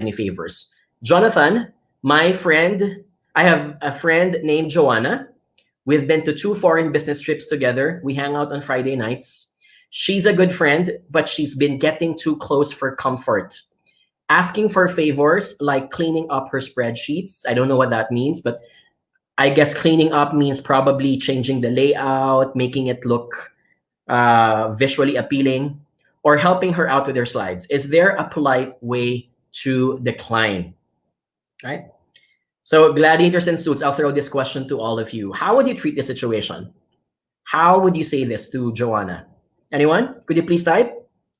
any favors. Jonathan, my friend, I have a friend named Joanna. We've been to 2 foreign business trips together. We hang out on Friday nights. She's a good friend, but she's been getting too close for comfort. Asking for favors like cleaning up her spreadsheets. I don't know what that means, but I guess cleaning up means probably changing the layout, making it look visually appealing, or helping her out with her slides. Is there a polite way to decline? Right? So gladiators and suits, I'll throw this question to all of you. How would you treat this situation? How would you say this to Joanna? Anyone? Could you please type?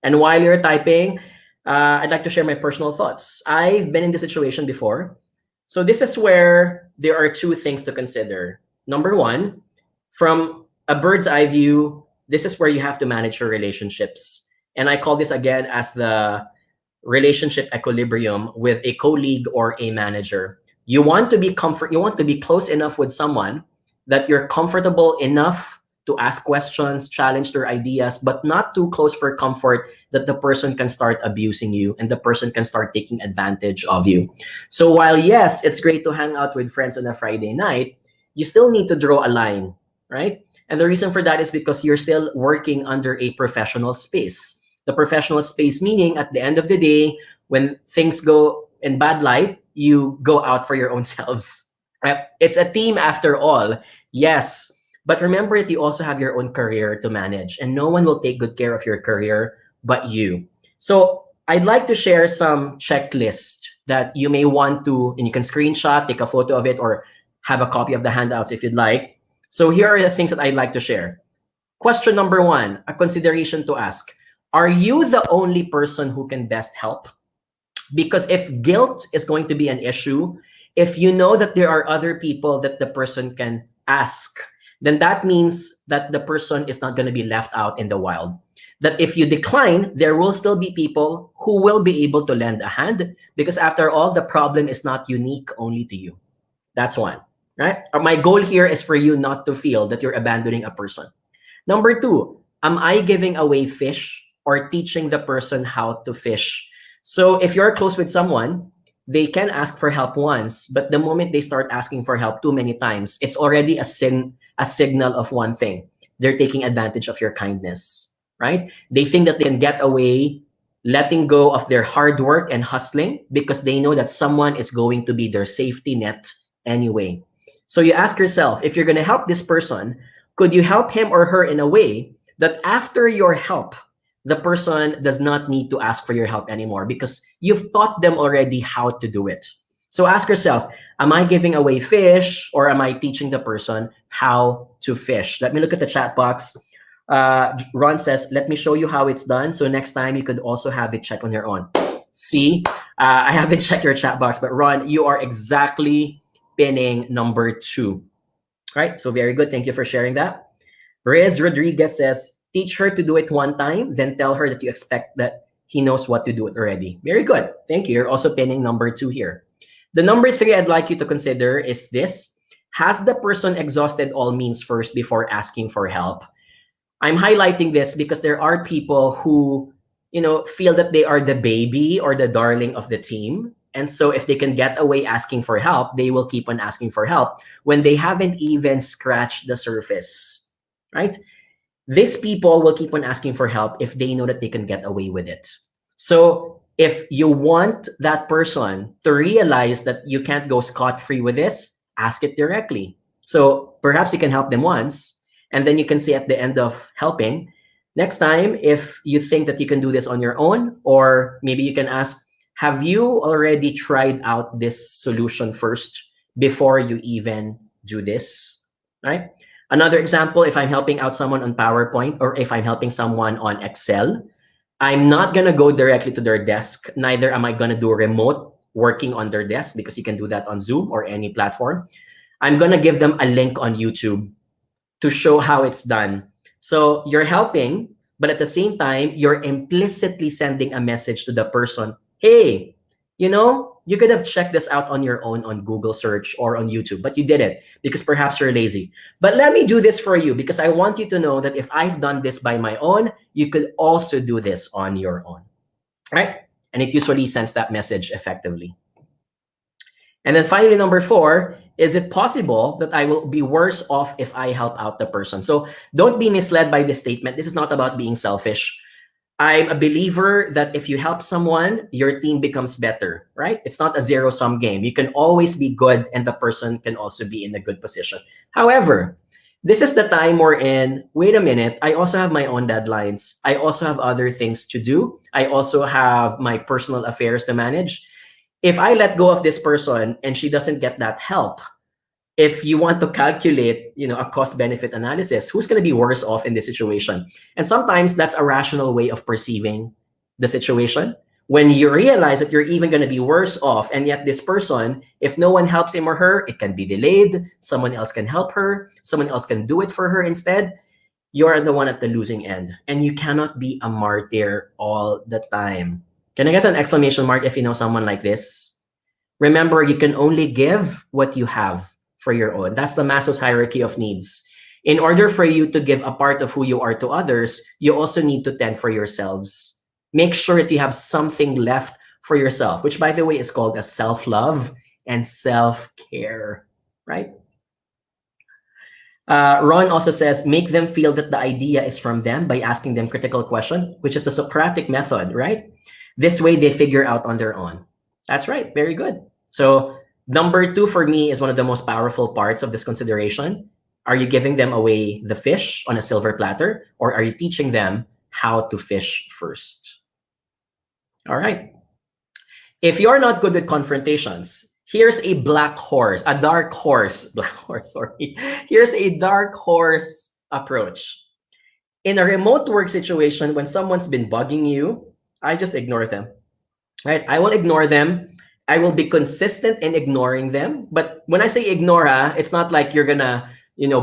And while you're typing, I'd like to share my personal thoughts. I've been in this situation before. So this is where there are 2 things to consider. Number 1, from a bird's eye view, this is where you have to manage your relationships. And I call this again as the relationship equilibrium with a colleague or a manager. You want to be close enough with someone that you're comfortable enough to ask questions, challenge their ideas, but not too close for comfort that the person can start abusing you and the person can start taking advantage of you. So while yes, it's great to hang out with friends on a Friday night, you still need to draw a line, right? And the reason for that is because you're still working under a professional space. The professional space meaning at the end of the day, when things go in bad light, you go out for your own selves. Right? It's a team after all, yes. But remember that you also have your own career to manage, and no one will take good care of your career but you. So I'd like to share some checklist that you may want to, and you can screenshot, take a photo of it, or have a copy of the handouts if you'd like. So here are the things that I'd like to share. Question number 1, a consideration to ask. Are you the only person who can best help? Because if guilt is going to be an issue, if you know that there are other people that the person can ask, then that means that the person is not going to be left out in the wild. That if you decline, there will still be people who will be able to lend a hand, because after all, the problem is not unique only to you. That's one, right? My goal here is for you not to feel that you're abandoning a person. Number 2, am I giving away fish or teaching the person how to fish? So if you're close with someone, they can ask for help once, but the moment they start asking for help too many times, it's already a signal of one thing. They're taking advantage of your kindness, right? They think that they can get away letting go of their hard work and hustling because they know that someone is going to be their safety net anyway. So you ask yourself, if you're going to help this person, could you help him or her in a way that after your help, the person does not need to ask for your help anymore because you've taught them already how to do it. So ask yourself, am I giving away fish or am I teaching the person how to fish? Let me look at the chat box. Ron says, let me show you how it's done. So next time you could also have it checked on your own. See, I haven't checked your chat box, but Ron, you are exactly pinning number 2. Right? So very good. Thank you for sharing that. Rez Rodriguez says, teach her to do it one time, then tell her that you expect that he knows what to do it already. Very good. Thank you. You're also pinning number 2 here. The number 3 I'd like you to consider is this. Has the person exhausted all means first before asking for help? I'm highlighting this because there are people who, feel that they are the baby or the darling of the team. And so if they can get away asking for help, they will keep on asking for help when they haven't even scratched the surface, right? These people will keep on asking for help if they know that they can get away with it. So if you want that person to realize that you can't go scot-free with this, ask it directly. So perhaps you can help them once, and then you can say at the end of helping, next time, if you think that you can do this on your own, or maybe you can ask, have you already tried out this solution first before you even do this, right? Another example, if I'm helping out someone on PowerPoint or if I'm helping someone on Excel, I'm not going to go directly to their desk. Neither am I going to do remote working on their desk because you can do that on Zoom or any platform. I'm going to give them a link on YouTube to show how it's done. So you're helping, but at the same time, you're implicitly sending a message to the person. Hey, you could have checked this out on your own on Google search or on YouTube, but you didn't because perhaps you're lazy. But let me do this for you because I want you to know that if I've done this by my own, you could also do this on your own, right? and it usually sends that message effectively. And then finally, number 4, is it possible that I will be worse off if I help out the person? So don't be misled by this statement. This is not about being selfish. I'm a believer that if you help someone, your team becomes better, right? It's not a zero-sum game. You can always be good and the person can also be in a good position. However, this is the time we're in. Wait a minute, I also have my own deadlines. I also have other things to do. I also have my personal affairs to manage. If I let go of this person and she doesn't get that help, if you want to calculate, a cost-benefit analysis, who's going to be worse off in this situation? And sometimes that's a rational way of perceiving the situation. When you realize that you're even going to be worse off, and yet this person, if no one helps him or her, it can be delayed. Someone else can help her. Someone else can do it for her instead. You're the one at the losing end. And you cannot be a martyr all the time. Can I get an exclamation mark if you know someone like this? Remember, you can only give what you have for your own. That's the Maslow's hierarchy of needs. In order for you to give a part of who you are to others, you also need to tend for yourselves. Make sure that you have something left for yourself, which, by the way, is called a self-love and self-care, right? Ron also says, make them feel that the idea is from them by asking them critical questions, which is the Socratic method, right? This way they figure out on their own. That's right. Very good. So number 2 for me is one of the most powerful parts of this consideration. Are you giving them away the fish on a silver platter, or are you teaching them how to fish first? All right. If you're not good with confrontations, here's a dark horse, sorry. Here's a dark horse approach. In a remote work situation, when someone's been bugging you, I just ignore them, right? I will ignore them. I will be consistent in ignoring them. But when I say ignore, it's not like you're gonna,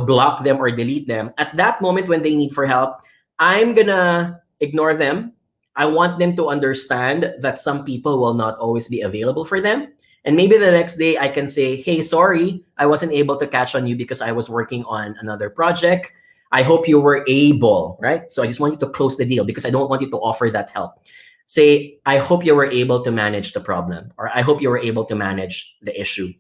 block them or delete them. At that moment when they need for help, I'm gonna ignore them. I want them to understand that some people will not always be available for them. And maybe the next day I can say, hey, sorry, I wasn't able to catch on you because I was working on another project. I hope you were able, right? So I just want you to close the deal because I don't want you to offer that help. Say, I hope you were able to manage the problem, or I hope you were able to manage the issue.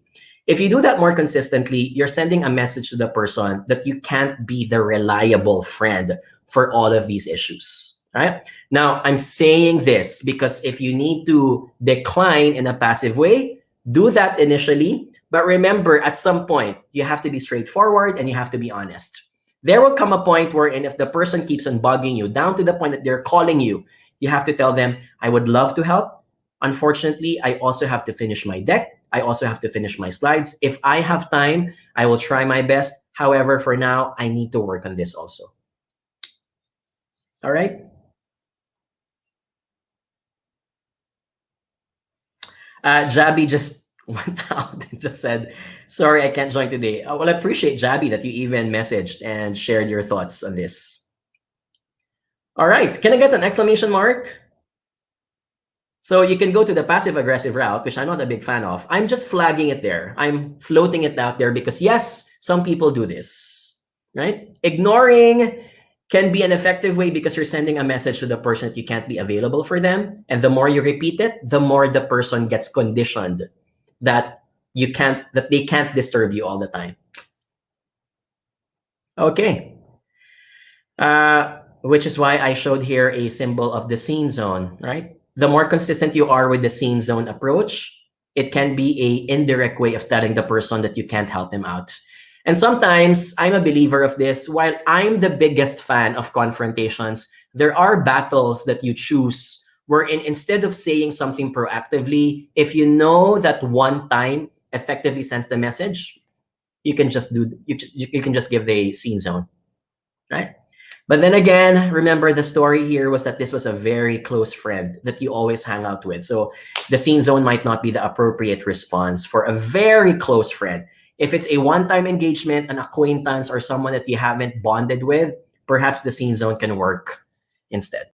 If you do that more consistently, you're sending a message to the person that you can't be the reliable friend for all of these issues, right? Now, I'm saying this because if you need to decline in a passive way, do that initially. But remember, at some point, you have to be straightforward and you have to be honest. There will come a point wherein if the person keeps on bugging you, down to the point that they're calling you, you have to tell them, I would love to help. Unfortunately, I also have to finish my deck. I also have to finish my slides. If I have time, I will try my best. However, for now, I need to work on this also. All right. Jabi just went out and just said, sorry, I can't join today. Well, I appreciate, Jabi, that you even messaged and shared your thoughts on this. All right, can I get an exclamation mark? So you can go to the passive-aggressive route, which I'm not a big fan of. I'm just flagging it there. I'm floating it out there because, yes, some people do this, right? Ignoring can be an effective way because you're sending a message to the person that you can't be available for them. And the more you repeat it, the more the person gets conditioned that they can't disturb you all the time. Okay. Which is why I showed here a symbol of the scene zone, right? The more consistent you are with the scene zone approach, it can be an indirect way of telling the person that you can't help them out. And sometimes I'm a believer of this. While I'm the biggest fan of confrontations, there are battles that you choose wherein instead of saying something proactively, if you know that one time effectively sends the message, you can just give the scene zone, right? But then again, remember the story here was that this was a very close friend that you always hang out with. So the scene zone might not be the appropriate response for a very close friend. If it's a one-time engagement, an acquaintance, or someone that you haven't bonded with, perhaps the scene zone can work instead.